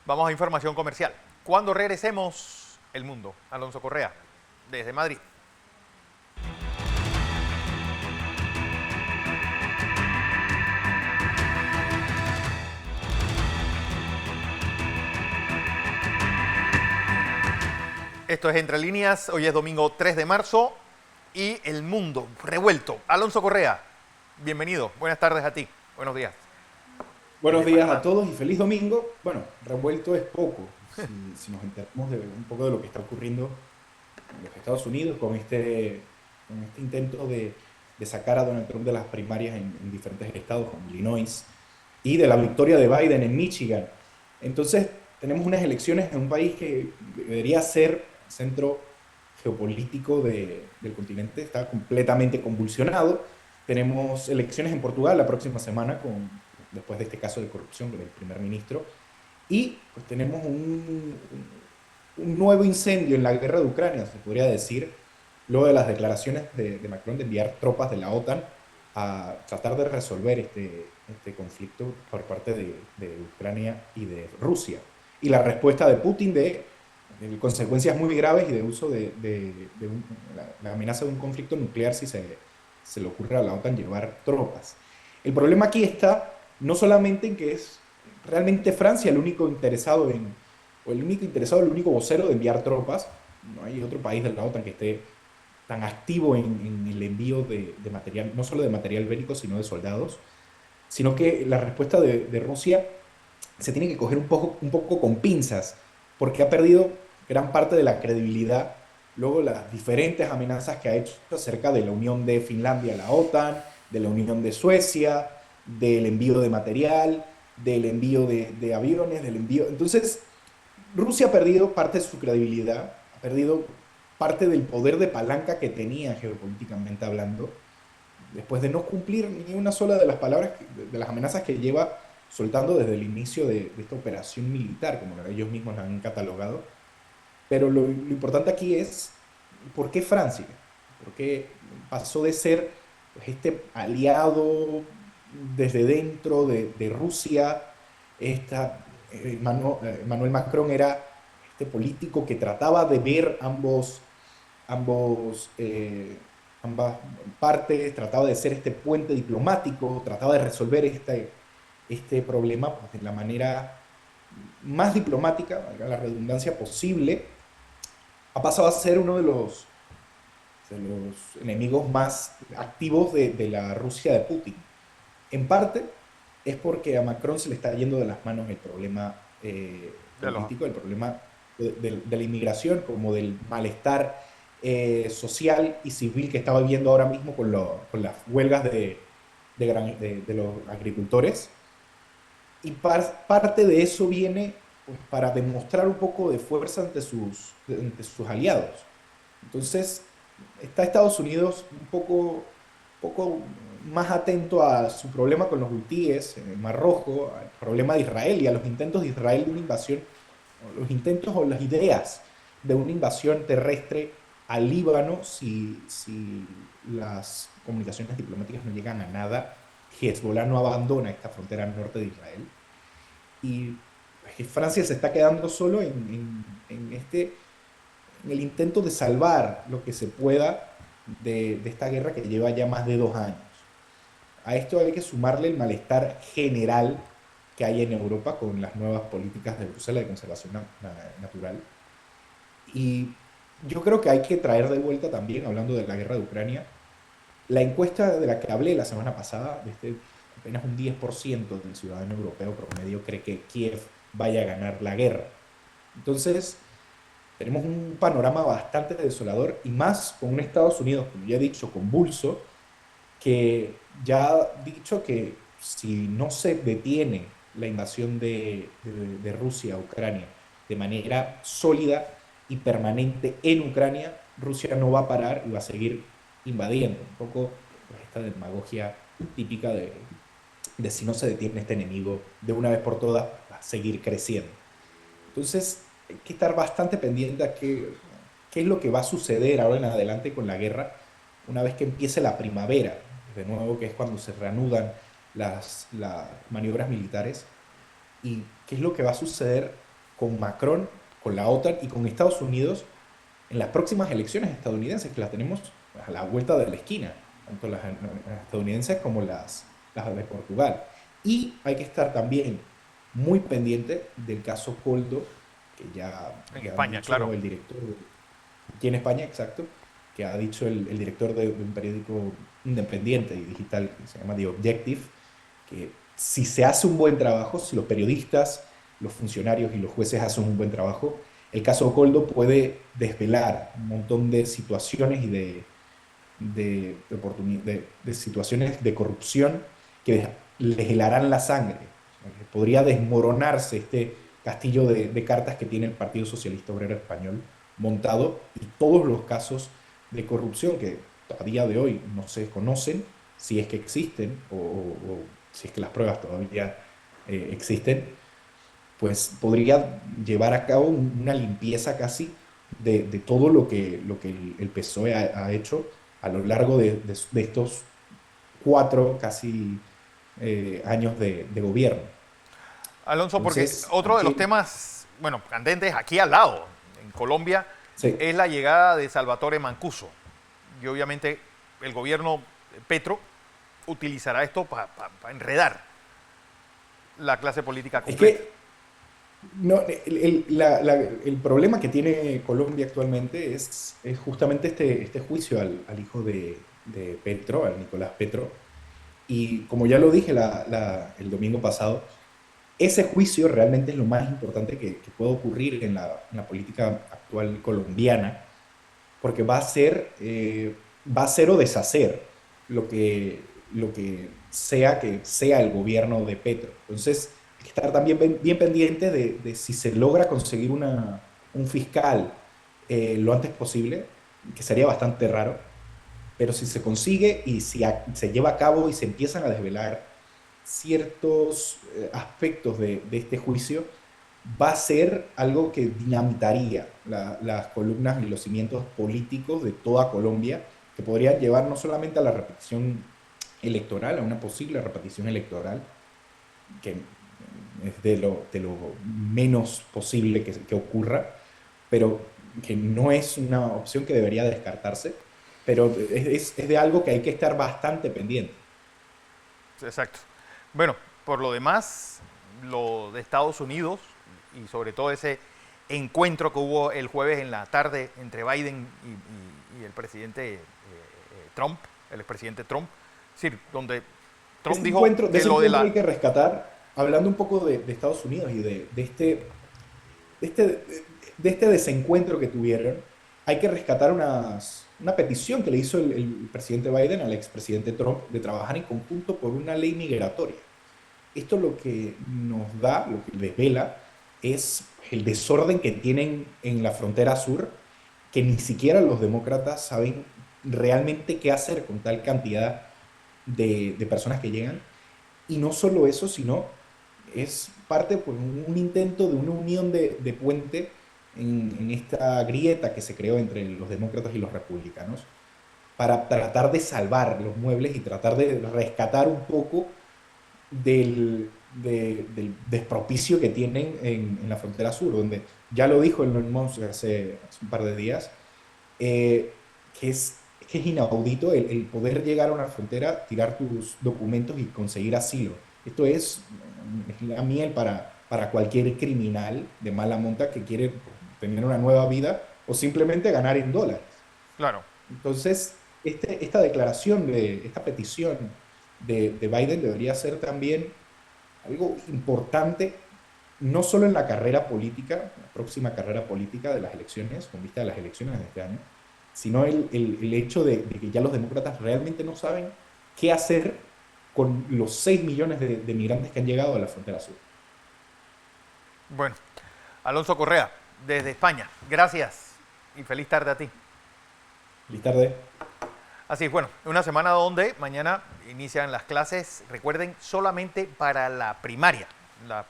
Vamos a información comercial. Cuando regresemos, El Mundo. Alonso Correa, desde Madrid. Esto es Entre Líneas, hoy es domingo 3 de marzo y El Mundo revuelto. Alonso Correa, bienvenido, buenas tardes a ti, buenos días. Buenos días a todos y feliz domingo. Bueno, revuelto es poco, si nos enteramos de un poco de lo que está ocurriendo en los Estados Unidos con este intento de sacar a Donald Trump de las primarias en diferentes estados, como Illinois, y de la victoria de Biden en Michigan. Entonces, tenemos unas elecciones en un país que debería ser centro geopolítico del continente, está completamente convulsionado. Tenemos elecciones en Portugal la próxima semana, después de este caso de corrupción del primer ministro, y pues tenemos un nuevo incendio en la guerra de Ucrania, se podría decir, luego de las declaraciones de Macron de enviar tropas de la OTAN a tratar de resolver este conflicto por parte de Ucrania y de Rusia. Y la respuesta de Putin de consecuencias muy graves y de uso la amenaza de un conflicto nuclear si se le ocurre a la OTAN llevar tropas. El problema aquí está no solamente en que es realmente Francia el único interesado el único vocero de enviar tropas. No hay otro país de la OTAN que esté tan activo en el envío de material, no solo de material bélico, sino de soldados, sino que la respuesta de Rusia se tiene que coger un poco con pinzas, porque ha perdido gran parte de la credibilidad luego las diferentes amenazas que ha hecho acerca de la unión de Finlandia a la OTAN, de la unión de Suecia, del envío de material, del envío de aviones, Entonces, Rusia ha perdido parte de su credibilidad, ha perdido parte del poder de palanca que tenía geopolíticamente hablando, después de no cumplir ni una sola de las palabras, de las amenazas que lleva soltando desde el inicio de esta operación militar, como ellos mismos la han catalogado. Pero lo importante aquí es, ¿por qué Francia? ¿Por qué pasó de ser pues, este aliado desde dentro de Rusia? Emmanuel Macron era este político que trataba de ver ambas partes, trataba de ser este puente diplomático, trataba de resolver este problema pues, de la manera más diplomática, valga la redundancia, posible. Ha pasado a ser uno de los los enemigos más activos de la Rusia de Putin. En parte es porque a Macron se le está yendo de las manos el problema De los- político, el problema de la inmigración, como del malestar social y civil que está viviendo ahora mismo con las huelgas de los agricultores. Y parte de eso viene pues, para demostrar un poco de fuerza ante sus aliados. Entonces, está Estados Unidos poco más atento a su problema con los hutíes en el Mar Rojo, al problema de Israel y a los intentos de Israel de una invasión, o los intentos o las ideas de una invasión terrestre al Líbano si las comunicaciones diplomáticas no llegan a nada, Hezbollah no abandona esta frontera norte de Israel. Y Francia se está quedando solo en el intento de salvar lo que se pueda de esta guerra que lleva ya más de 2 años. A esto hay que sumarle el malestar general que hay en Europa con las nuevas políticas de Bruselas de conservación natural. Y yo creo que hay que traer de vuelta también, hablando de la guerra de Ucrania, la encuesta de la que hablé la semana pasada, apenas un 10% del ciudadano europeo promedio cree que Kiev vaya a ganar la guerra. Entonces, tenemos un panorama bastante desolador y más con un Estados Unidos, como ya he dicho, convulso, que ya ha dicho que si no se detiene la invasión de Rusia a Ucrania de manera sólida y permanente en Ucrania, Rusia no va a parar y va a seguir invadiendo. Un poco pues, esta demagogia típica de si no se detiene este enemigo de una vez por todas, va a seguir creciendo. Entonces, hay que estar bastante pendiente a qué es lo que va a suceder ahora en adelante con la guerra, una vez que empiece la primavera, de nuevo, que es cuando se reanudan las maniobras militares, y qué es lo que va a suceder con Macron, con la OTAN y con Estados Unidos en las próximas elecciones estadounidenses, que las tenemos a la vuelta de la esquina, tanto las estadounidenses como las de Portugal. Y hay que estar también muy pendiente del caso Coldo, que En ya han España, dicho claro. el director, aquí en España, exacto, que ha dicho el director de un periódico independiente y digital que se llama The Objective, que si se hace un buen trabajo, si los periodistas, los funcionarios y los jueces hacen un buen trabajo, el caso Coldo puede desvelar un montón de situaciones y de situaciones de corrupción que les helarán la sangre. Podría desmoronarse este castillo de cartas que tiene el Partido Socialista Obrero Español montado y todos los casos de corrupción que a día de hoy no se conocen, si es que existen o si es que las pruebas todavía existen, pues podría llevar a cabo una limpieza casi de todo lo que el PSOE ha hecho a lo largo de estos 4 casi años de gobierno. Alonso, porque Entonces, otro de los aquí, temas, bueno, candentes aquí al lado, en Colombia, sí, es la llegada de Salvatore Mancuso. Y obviamente el gobierno Petro utilizará esto para enredar la clase política es completa. que no, el problema que tiene Colombia actualmente es justamente este juicio al hijo de Petro, al Nicolás Petro. Y como ya lo dije el domingo pasado, ese juicio realmente es lo más importante que puede ocurrir en la política actual colombiana, porque va a ser o deshacer lo que sea el gobierno de Petro. Entonces, hay que estar también bien pendiente de si se logra conseguir un fiscal lo antes posible, que sería bastante raro, pero si se consigue y si se lleva a cabo y se empiezan a desvelar ciertos aspectos de este juicio, va a ser algo que dinamitaría las columnas y los cimientos políticos de toda Colombia, que podrían llevar no solamente a la repetición electoral, a una posible repetición electoral, que es de lo menos posible que ocurra, pero que no es una opción que debería descartarse, pero es de algo que hay que estar bastante pendiente. Exacto. Bueno, por lo demás, lo de Estados Unidos y sobre todo ese encuentro que hubo el jueves en la tarde entre Biden y y el presidente Trump, el expresidente Trump, es decir, donde Trump dijo de ese encuentro hay que rescatar, hablando un poco de Estados Unidos y de este desencuentro que tuvieron, hay que rescatar una petición que le hizo el presidente Biden al expresidente Trump de trabajar en conjunto por una ley migratoria. Esto lo que nos da, lo que desvela, es el desorden que tienen en la frontera sur, que ni siquiera los demócratas saben realmente qué hacer con tal cantidad de personas que llegan. Y no solo eso, sino es parte por un intento de una unión de puente en esta grieta que se creó entre los demócratas y los republicanos para tratar de salvar los muebles y tratar de rescatar un poco del despropicio que tienen en la frontera sur, donde ya lo dijo Elon Musk hace un par de días, que es inaudito el poder llegar a una frontera, tirar tus documentos y conseguir asilo. Esto es la miel para cualquier criminal de mala monta que quiere tener una nueva vida o simplemente ganar en dólares. Claro. Entonces, esta declaración, esta petición de Biden debería ser también algo importante, no solo en la carrera política, la próxima carrera política de las elecciones, con vista a las elecciones de este año, sino el hecho de que ya los demócratas realmente no saben qué hacer con los 6 millones de migrantes que han llegado a la frontera sur. Bueno, Alonso Correa, desde España, gracias y feliz tarde a ti. Feliz tarde. Así es, bueno, una semana donde mañana inician las clases, recuerden, solamente para la primaria, la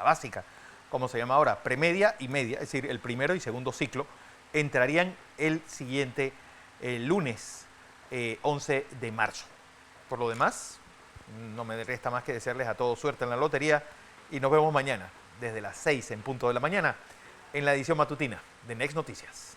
básica, como se llama ahora, premedia y media, es decir, el primero y segundo ciclo, entrarían el siguiente lunes 11 de marzo. Por lo demás, no me resta más que desearles a todos suerte en la lotería y nos vemos mañana desde las 6 en punto de la mañana en la edición matutina de Next Noticias.